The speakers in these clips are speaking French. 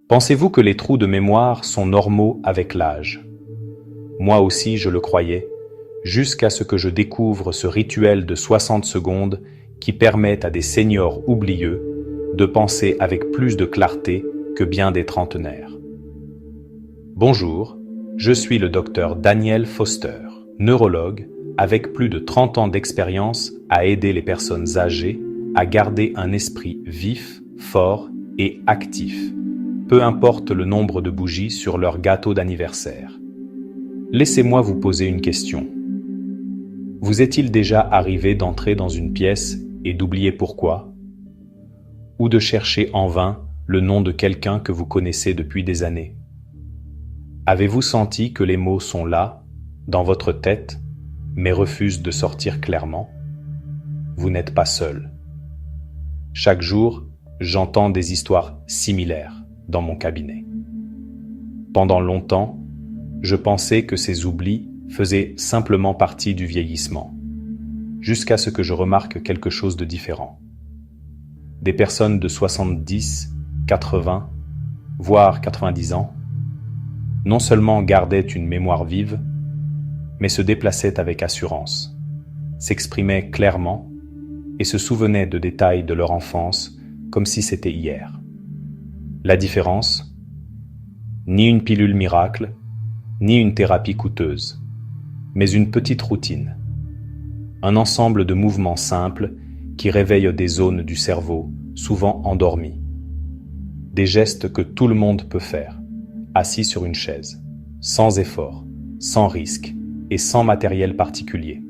Pensez-vous que les trous de mémoire sont normaux avec l'âge? Moi aussi je le croyais, jusqu'à ce que je découvre ce rituel de 60 secondes qui permet à des seniors oublieux de penser avec plus de clarté que bien des trentenaires. Bonjour, je suis le docteur Daniel Foster, neurologue avec plus de 30 ans d'expérience à aider les personnes âgées à garder un esprit vif, fort et actif, peu importe le nombre de bougies sur leur gâteau d'anniversaire. Laissez-moi vous poser une question. Vous est-il déjà arrivé d'entrer dans une pièce et d'oublier pourquoi? Ou de chercher en vain le nom de quelqu'un que vous connaissez depuis des années? Avez-vous senti que les mots sont là, dans votre tête, mais refusent de sortir clairement? Vous n'êtes pas seul. Chaque jour, j'entends des histoires similaires dans mon cabinet. Pendant longtemps, je pensais que ces oublis faisaient simplement partie du vieillissement, jusqu'à ce que je remarque quelque chose de différent. Des personnes de 70, 80, voire 90 ans, non seulement gardaient une mémoire vive, mais se déplaçaient avec assurance, s'exprimaient clairement et se souvenaient de détails de leur enfance comme si c'était hier. La différence? Ni une pilule miracle, ni une thérapie coûteuse, mais une petite routine. Un ensemble de mouvements simples qui réveillent des zones du cerveau souvent endormies. Des gestes que tout le monde peut faire, assis sur une chaise, sans effort, sans risque et sans matériel particulier.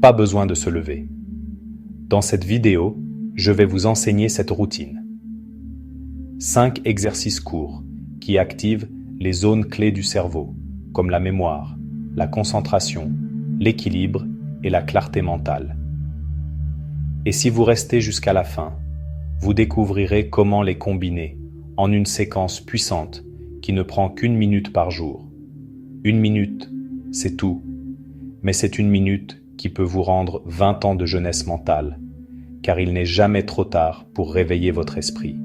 Pas besoin de se lever. Dans cette vidéo, je vais vous enseigner cette routine. 5 exercices courts qui activent les zones clés du cerveau, comme la mémoire, la concentration, l'équilibre et la clarté mentale. Et si vous restez jusqu'à la fin, vous découvrirez comment les combiner en une séquence puissante qui ne prend qu'1 minute par jour. 1 minute, c'est tout, mais c'est 1 minute qui peut vous rendre 20 ans de jeunesse mentale, car il n'est jamais trop tard pour réveiller votre esprit.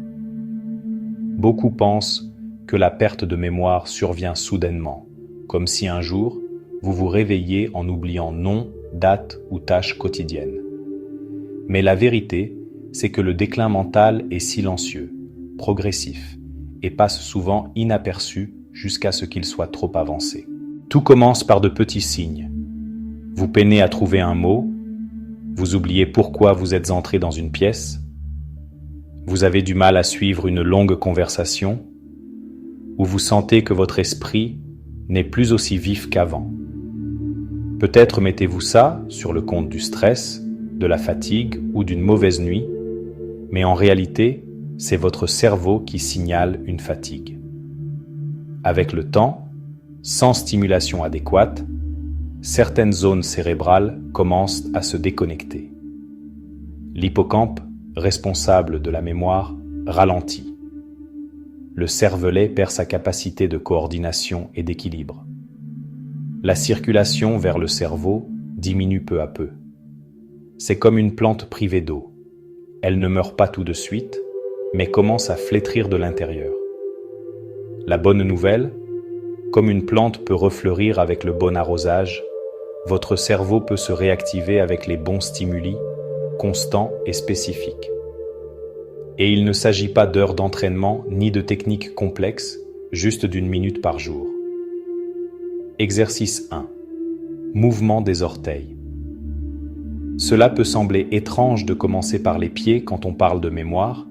Beaucoup pensent que la perte de mémoire survient soudainement, comme si un jour, vous vous réveilliez en oubliant nom, date ou tâche quotidienne. Mais la vérité, c'est que le déclin mental est silencieux, progressif, et passe souvent inaperçu jusqu'à ce qu'il soit trop avancé. Tout commence par de petits signes. Vous peinez à trouver un mot, vous oubliez pourquoi vous êtes entré dans une pièce, vous avez du mal à suivre une longue conversation, ou vous sentez que votre esprit n'est plus aussi vif qu'avant. Peut-être mettez-vous ça sur le compte du stress, de la fatigue ou d'une mauvaise nuit, mais en réalité, c'est votre cerveau qui signale une fatigue. Avec le temps, sans stimulation adéquate, certaines zones cérébrales commencent à se déconnecter. L'hippocampe, responsable de la mémoire, ralentit. Le cervelet perd sa capacité de coordination et d'équilibre. La circulation vers le cerveau diminue peu à peu. C'est comme une plante privée d'eau. Elle ne meurt pas tout de suite, mais commence à flétrir de l'intérieur. La bonne nouvelle, comme une plante peut refleurir avec le bon arrosage, votre cerveau peut se réactiver avec les bons stimuli, constants et spécifiques. Et il ne s'agit pas d'heures d'entraînement ni de techniques complexes, juste d'1 minute par jour. Exercice 1. Mouvement des orteils. Cela peut sembler étrange de commencer par les pieds quand on parle de mémoire,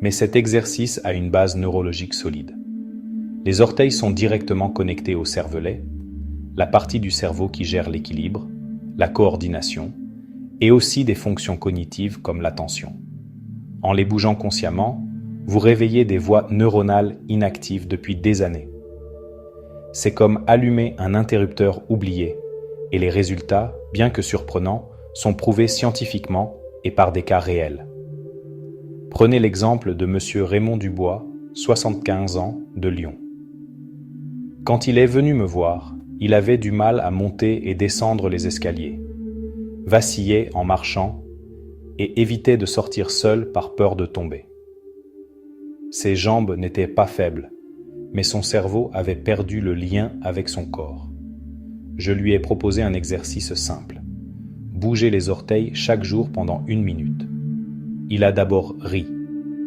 mais cet exercice a une base neurologique solide. Les orteils sont directement connectés au cervelet, la partie du cerveau qui gère l'équilibre, la coordination, et aussi des fonctions cognitives comme l'attention. En les bougeant consciemment, vous réveillez des voies neuronales inactives depuis des années. C'est comme allumer un interrupteur oublié, et les résultats, bien que surprenants, sont prouvés scientifiquement et par des cas réels. Prenez l'exemple de M. Raymond Dubois, 75 ans, de Lyon. Quand il est venu me voir, il avait du mal à monter et descendre les escaliers, vacillait en marchant et évitait de sortir seul par peur de tomber. Ses jambes n'étaient pas faibles, mais son cerveau avait perdu le lien avec son corps. Je lui ai proposé un exercice simple. Bouger les orteils chaque jour pendant 1 minute. Il a d'abord ri.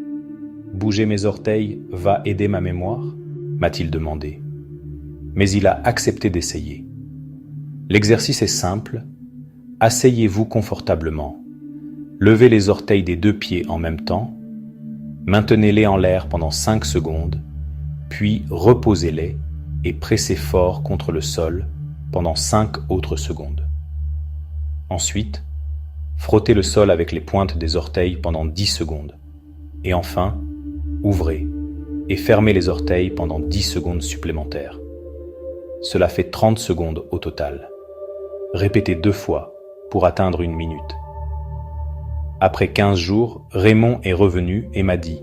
« Bouger mes orteils va aider ma mémoire ?» m'a-t-il demandé. Mais il a accepté d'essayer. L'exercice est simple. Asseyez-vous confortablement. Levez les orteils des 2 pieds en même temps. Maintenez-les en l'air pendant 5 secondes, puis reposez-les et pressez fort contre le sol pendant 5 autres secondes. Ensuite, frottez le sol avec les pointes des orteils pendant 10 secondes. Et enfin, ouvrez et fermez les orteils pendant 10 secondes supplémentaires. Cela fait 30 secondes au total. Répétez 2 fois pour atteindre 1 minute. Après 15 jours, Raymond est revenu et m'a dit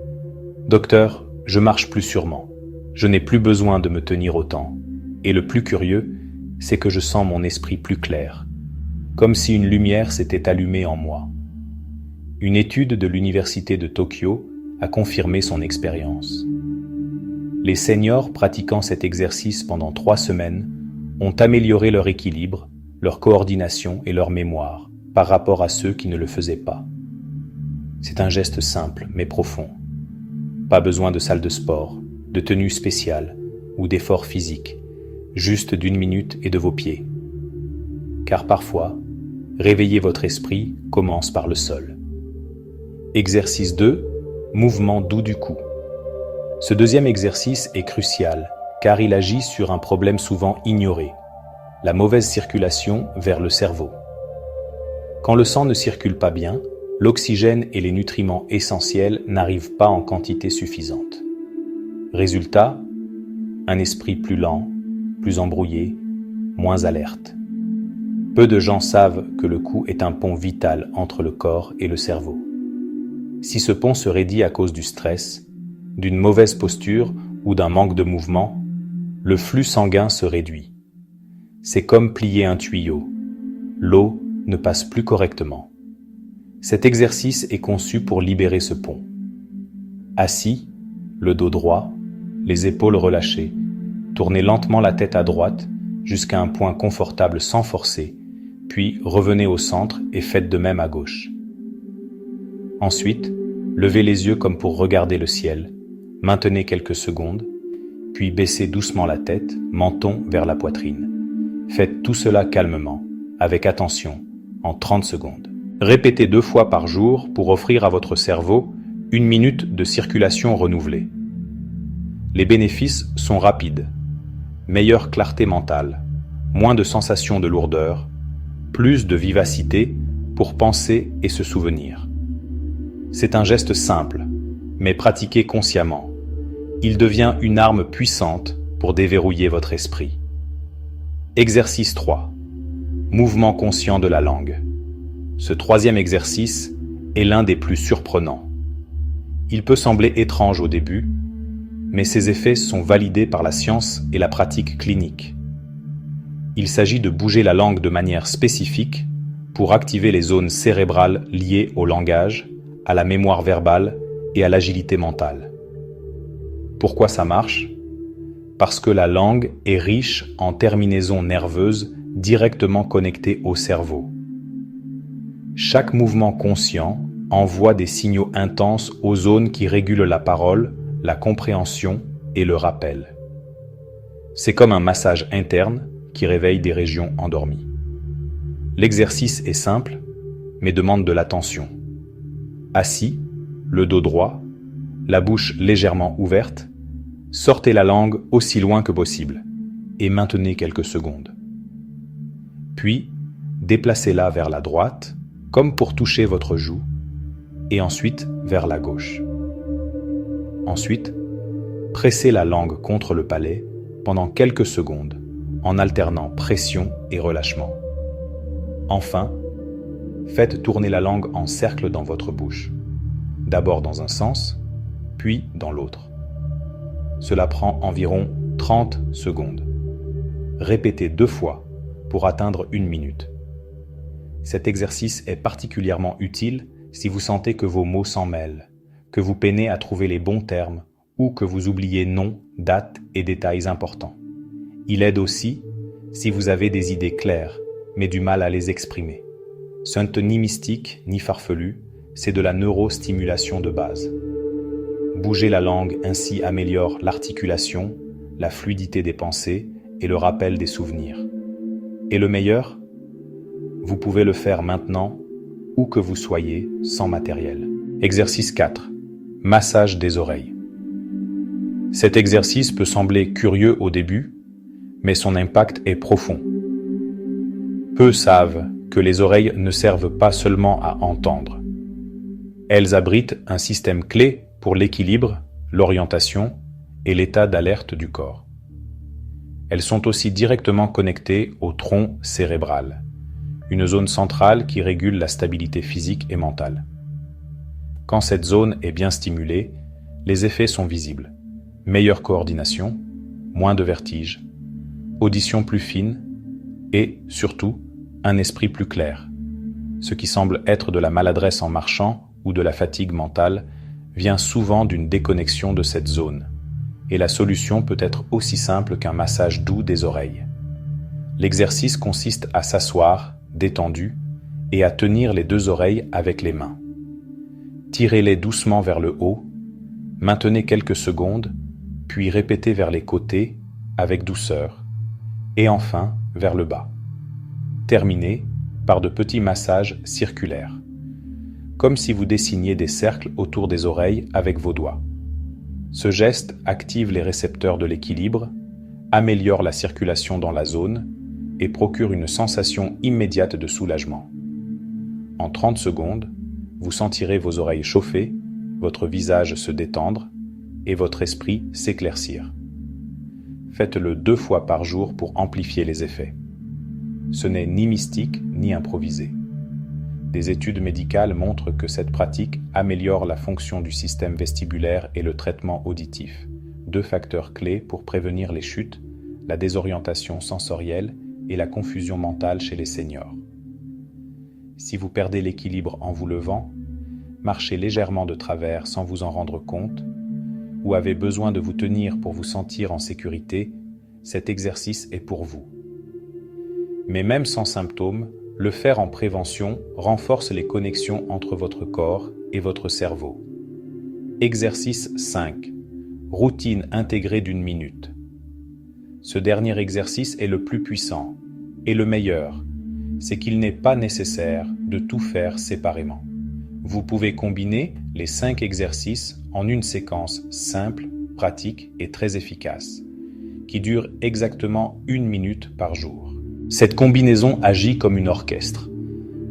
« Docteur, je marche plus sûrement. Je n'ai plus besoin de me tenir autant. Et le plus curieux, c'est que je sens mon esprit plus clair, comme si une lumière s'était allumée en moi. » Une étude de l'Université de Tokyo a confirmé son expérience. Les seniors pratiquant cet exercice pendant 3 semaines ont amélioré leur équilibre, leur coordination et leur mémoire par rapport à ceux qui ne le faisaient pas. C'est un geste simple mais profond. Pas besoin de salle de sport, de tenue spéciale ou d'efforts physiques, juste d'1 minute et de vos pieds. Car parfois, réveiller votre esprit commence par le sol. Exercice 2, mouvement doux du cou. Ce deuxième exercice est crucial car il agit sur un problème souvent ignoré, la mauvaise circulation vers le cerveau. Quand le sang ne circule pas bien, l'oxygène et les nutriments essentiels n'arrivent pas en quantité suffisante. Résultat, un esprit plus lent, plus embrouillé, moins alerte. Peu de gens savent que le cou est un pont vital entre le corps et le cerveau. Si ce pont se raidit à cause du stress, d'une mauvaise posture ou d'un manque de mouvement, le flux sanguin se réduit. C'est comme plier un tuyau. L'eau ne passe plus correctement. Cet exercice est conçu pour libérer ce pont. Assis, le dos droit, les épaules relâchées, tournez lentement la tête à droite jusqu'à un point confortable sans forcer, puis revenez au centre et faites de même à gauche. Ensuite, levez les yeux comme pour regarder le ciel, maintenez quelques secondes, puis baissez doucement la tête, menton vers la poitrine. Faites tout cela calmement, avec attention, en 30 secondes. Répétez 2 fois par jour pour offrir à votre cerveau 1 minute de circulation renouvelée. Les bénéfices sont rapides. Meilleure clarté mentale, moins de sensation de lourdeur, plus de vivacité pour penser et se souvenir. C'est un geste simple, mais pratiqué consciemment. Il devient une arme puissante pour déverrouiller votre esprit. Exercice 3. Mouvement conscient de la langue. Ce 3e exercice est l'un des plus surprenants. Il peut sembler étrange au début, mais ses effets sont validés par la science et la pratique clinique. Il s'agit de bouger la langue de manière spécifique pour activer les zones cérébrales liées au langage, à la mémoire verbale et à l'agilité mentale. Pourquoi ça marche ? Parce que la langue est riche en terminaisons nerveuses directement connectées au cerveau. Chaque mouvement conscient envoie des signaux intenses aux zones qui régulent la parole, la compréhension et le rappel. C'est comme un massage interne qui réveille des régions endormies. L'exercice est simple, mais demande de l'attention. Assis, le dos droit, la bouche légèrement ouverte, sortez la langue aussi loin que possible et maintenez quelques secondes. Puis, déplacez-la vers la droite, comme pour toucher votre joue, et ensuite vers la gauche. Ensuite, pressez la langue contre le palais pendant quelques secondes en alternant pression et relâchement. Enfin, faites tourner la langue en cercle dans votre bouche, d'abord dans un sens, puis dans l'autre. Cela prend environ 30 secondes. Répétez 2 fois pour atteindre 1 minute. Cet exercice est particulièrement utile si vous sentez que vos mots s'en mêlent, que vous peinez à trouver les bons termes ou que vous oubliez noms, dates et détails importants. Il aide aussi si vous avez des idées claires, mais du mal à les exprimer. Ce n'est ni mystique ni farfelu, c'est de la neurostimulation de base. Bouger la langue ainsi améliore l'articulation, la fluidité des pensées et le rappel des souvenirs. Et le meilleur, vous pouvez le faire maintenant, où que vous soyez, sans matériel. Exercice 4. Massage des oreilles. Cet exercice peut sembler curieux au début, mais son impact est profond. Peu savent que les oreilles ne servent pas seulement à entendre. Elles abritent un système clé pour l'équilibre, l'orientation et l'état d'alerte du corps. Elles sont aussi directement connectées au tronc cérébral, une zone centrale qui régule la stabilité physique et mentale. Quand cette zone est bien stimulée, les effets sont visibles. Meilleure coordination, moins de vertige, audition plus fine et, surtout, un esprit plus clair. Ce qui semble être de la maladresse en marchant ou de la fatigue mentale vient souvent d'une déconnexion de cette zone. Et la solution peut être aussi simple qu'un massage doux des oreilles. L'exercice consiste à s'asseoir, détendu, et à tenir les deux oreilles avec les mains. Tirez-les doucement vers le haut, maintenez quelques secondes, puis répétez vers les côtés avec douceur, et enfin vers le bas. Terminez par de petits massages circulaires, comme si vous dessiniez des cercles autour des oreilles avec vos doigts. Ce geste active les récepteurs de l'équilibre, améliore la circulation dans la zone et procure une sensation immédiate de soulagement. En 30 secondes, vous sentirez vos oreilles chauffer, votre visage se détendre et votre esprit s'éclaircir. Faites-le 2 fois par jour pour amplifier les effets. Ce n'est ni mystique ni improvisé. Des études médicales montrent que cette pratique améliore la fonction du système vestibulaire et le traitement auditif, 2 facteurs clés pour prévenir les chutes, la désorientation sensorielle et la confusion mentale chez les seniors. Si vous perdez l'équilibre en vous levant, marchez légèrement de travers sans vous en rendre compte, ou avez besoin de vous tenir pour vous sentir en sécurité, cet exercice est pour vous. Mais même sans symptômes, le faire en prévention renforce les connexions entre votre corps et votre cerveau. Exercice 5. Routine intégrée d'1 minute. Ce dernier exercice est le plus puissant et le meilleur, c'est qu'il n'est pas nécessaire de tout faire séparément. Vous pouvez combiner les 5 exercices en une séquence simple, pratique et très efficace, qui dure exactement 1 minute par jour. Cette combinaison agit comme une orchestre.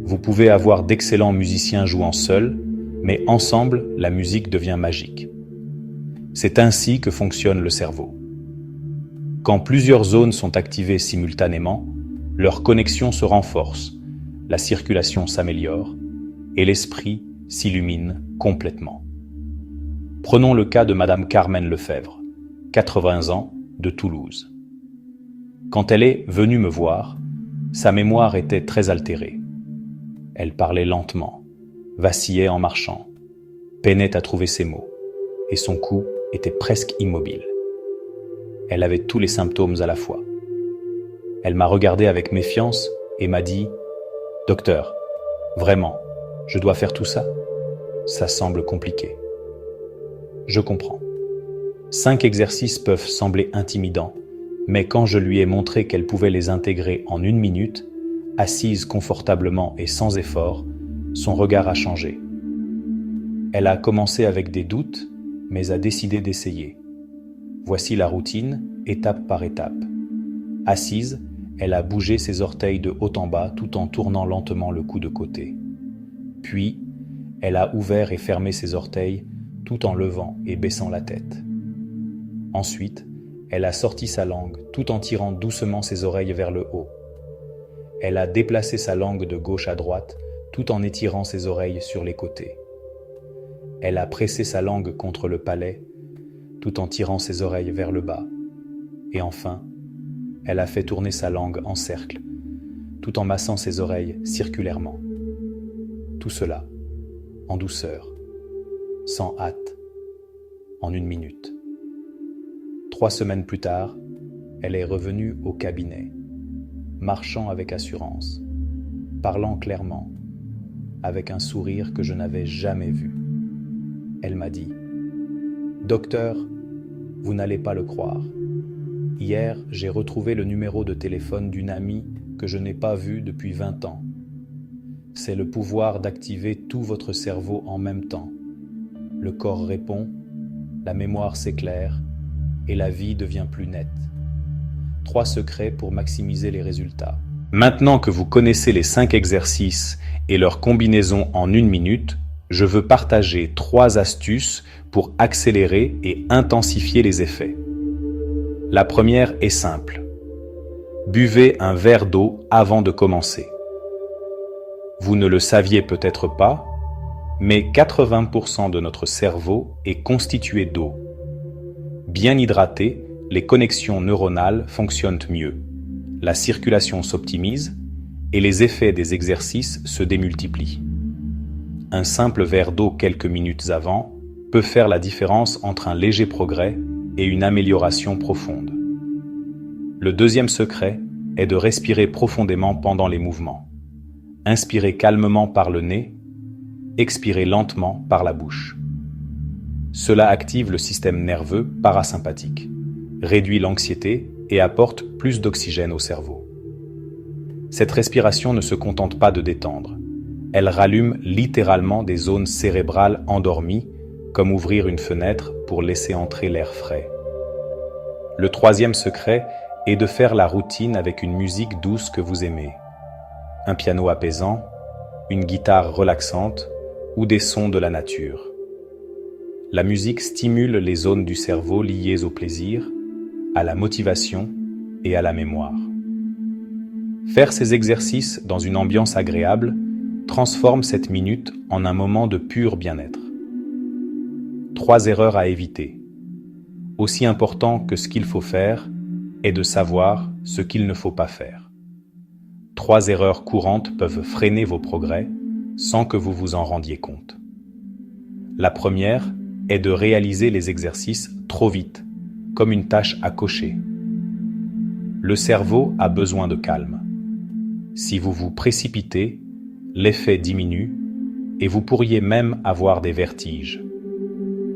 Vous pouvez avoir d'excellents musiciens jouant seuls, mais ensemble, la musique devient magique. C'est ainsi que fonctionne le cerveau. Quand plusieurs zones sont activées simultanément, leur connexion se renforce, la circulation s'améliore et l'esprit s'illumine complètement. Prenons le cas de Madame Carmen Lefebvre, 80 ans, de Toulouse. Quand elle est venue me voir, sa mémoire était très altérée. Elle parlait lentement, vacillait en marchant, peinait à trouver ses mots, et son cou était presque immobile. Elle avait tous les symptômes à la fois. Elle m'a regardé avec méfiance et m'a dit « Docteur, vraiment, je dois faire tout ça? Ça semble compliqué. » Je comprends. 5 exercices peuvent sembler intimidants, mais quand je lui ai montré qu'elle pouvait les intégrer en 1 minute, assise confortablement et sans effort, son regard a changé. Elle a commencé avec des doutes, mais a décidé d'essayer. Voici la routine, étape par étape. Assise, elle a bougé ses orteils de haut en bas tout en tournant lentement le cou de côté. Puis, elle a ouvert et fermé ses orteils tout en levant et baissant la tête. Ensuite, elle a sorti sa langue tout en tirant doucement ses oreilles vers le haut. Elle a déplacé sa langue de gauche à droite tout en étirant ses oreilles sur les côtés. Elle a pressé sa langue contre le palais tout en tirant ses oreilles vers le bas. Et enfin, elle a fait tourner sa langue en cercle tout en massant ses oreilles circulairement. Tout cela en douceur, sans hâte, en 1 minute. 3 semaines plus tard, elle est revenue au cabinet, marchant avec assurance, parlant clairement, avec un sourire que je n'avais jamais vu. Elle m'a dit « Docteur, vous n'allez pas le croire. Hier, j'ai retrouvé le numéro de téléphone d'une amie que je n'ai pas vue depuis 20 ans. C'est le pouvoir d'activer tout votre cerveau en même temps. Le corps répond, la mémoire s'éclaire et la vie devient plus nette. 3 secrets pour maximiser les résultats. Maintenant que vous connaissez les 5 exercices et leur combinaison en 1 minute, je veux partager 3 astuces pour accélérer et intensifier les effets. La première est simple. Buvez un verre d'eau avant de commencer. Vous ne le saviez peut-être pas, mais 80% de notre cerveau est constitué d'eau. Bien hydraté, les connexions neuronales fonctionnent mieux, la circulation s'optimise et les effets des exercices se démultiplient. Un simple verre d'eau quelques minutes avant peut faire la différence entre un léger progrès et une amélioration profonde. Le deuxième secret est de respirer profondément pendant les mouvements. Inspirez calmement par le nez, expirez lentement par la bouche. Cela active le système nerveux parasympathique, réduit l'anxiété et apporte plus d'oxygène au cerveau. Cette respiration ne se contente pas de détendre. Elle rallume littéralement des zones cérébrales endormies, comme ouvrir une fenêtre pour laisser entrer l'air frais. Le troisième secret est de faire la routine avec une musique douce que vous aimez. Un piano apaisant, une guitare relaxante ou des sons de la nature. La musique stimule les zones du cerveau liées au plaisir, à la motivation et à la mémoire. Faire ces exercices dans une ambiance agréable transforme cette minute en un moment de pur bien-être. 3 erreurs à éviter. Aussi important que ce qu'il faut faire est de savoir ce qu'il ne faut pas faire. 3 erreurs courantes peuvent freiner vos progrès sans que vous vous en rendiez compte. La première est de réaliser les exercices trop vite, comme une tâche à cocher. Le cerveau a besoin de calme. Si vous vous précipitez, l'effet diminue et vous pourriez même avoir des vertiges.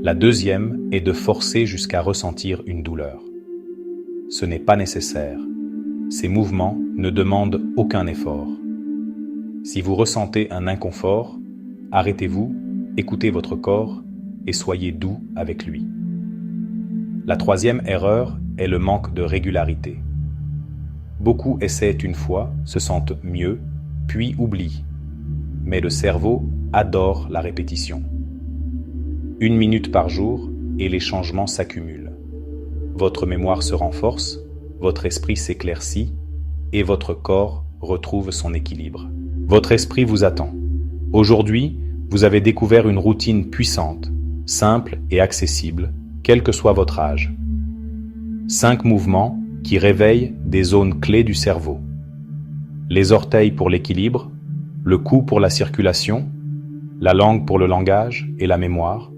La deuxième est de forcer jusqu'à ressentir une douleur. Ce n'est pas nécessaire. Ces mouvements ne demandent aucun effort. Si vous ressentez un inconfort, arrêtez-vous, écoutez votre corps et soyez doux avec lui. La troisième erreur est le manque de régularité. Beaucoup essaient une fois, se sentent mieux, puis oublient. Mais le cerveau adore la répétition. 1 minute par jour et les changements s'accumulent. Votre mémoire se renforce, votre esprit s'éclaircit et votre corps retrouve son équilibre. Votre esprit vous attend. Aujourd'hui, vous avez découvert une routine puissante, simple et accessible, quel que soit votre âge. 5 mouvements qui réveillent des zones clés du cerveau. Les orteils pour l'équilibre, le cou pour la circulation, la langue pour le langage et la mémoire,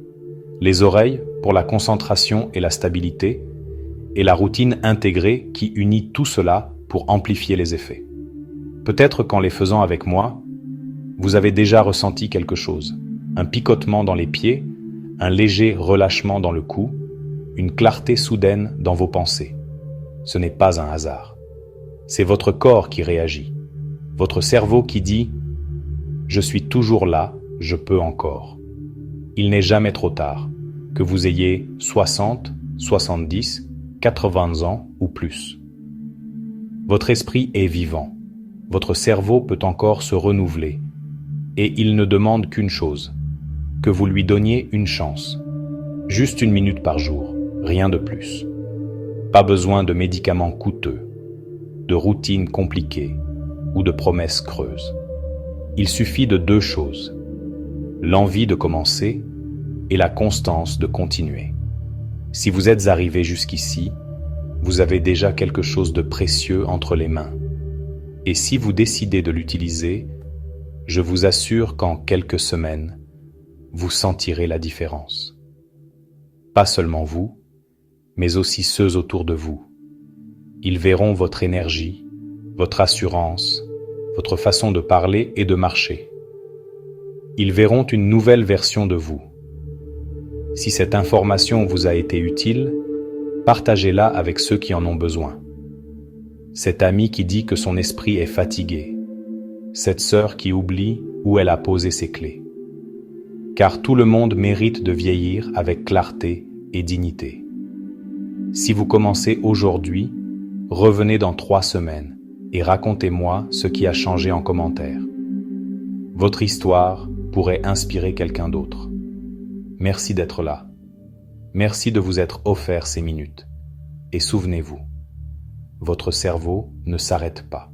les oreilles pour la concentration et la stabilité, et la routine intégrée qui unit tout cela pour amplifier les effets. Peut-être qu'en les faisant avec moi, vous avez déjà ressenti quelque chose, un picotement dans les pieds, un léger relâchement dans le cou, une clarté soudaine dans vos pensées. Ce n'est pas un hasard. C'est votre corps qui réagit, votre cerveau qui dit « Je suis toujours là, je peux encore ». Il n'est jamais trop tard, que vous ayez 60, 70, 80 ans ou plus. Votre esprit est vivant, votre cerveau peut encore se renouveler, et il ne demande qu'une chose, que vous lui donniez une chance. Juste 1 minute par jour, rien de plus. Pas besoin de médicaments coûteux, de routines compliquées ou de promesses creuses. Il suffit de 2 choses, l'envie de commencer et la constance de continuer. Si vous êtes arrivé jusqu'ici, vous avez déjà quelque chose de précieux entre les mains. Et si vous décidez de l'utiliser, je vous assure qu'en quelques semaines, vous sentirez la différence. Pas seulement vous, mais aussi ceux autour de vous. Ils verront votre énergie, votre assurance, votre façon de parler et de marcher. Ils verront une nouvelle version de vous. Si cette information vous a été utile, partagez-la avec ceux qui en ont besoin. Cet ami qui dit que son esprit est fatigué. Cette sœur qui oublie où elle a posé ses clés. Car tout le monde mérite de vieillir avec clarté et dignité. Si vous commencez aujourd'hui, revenez dans 3 semaines et racontez-moi ce qui a changé en commentaire. Votre histoire pourrait inspirer quelqu'un d'autre. Merci d'être là. Merci de vous être offert ces minutes. Et souvenez-vous, votre cerveau ne s'arrête pas.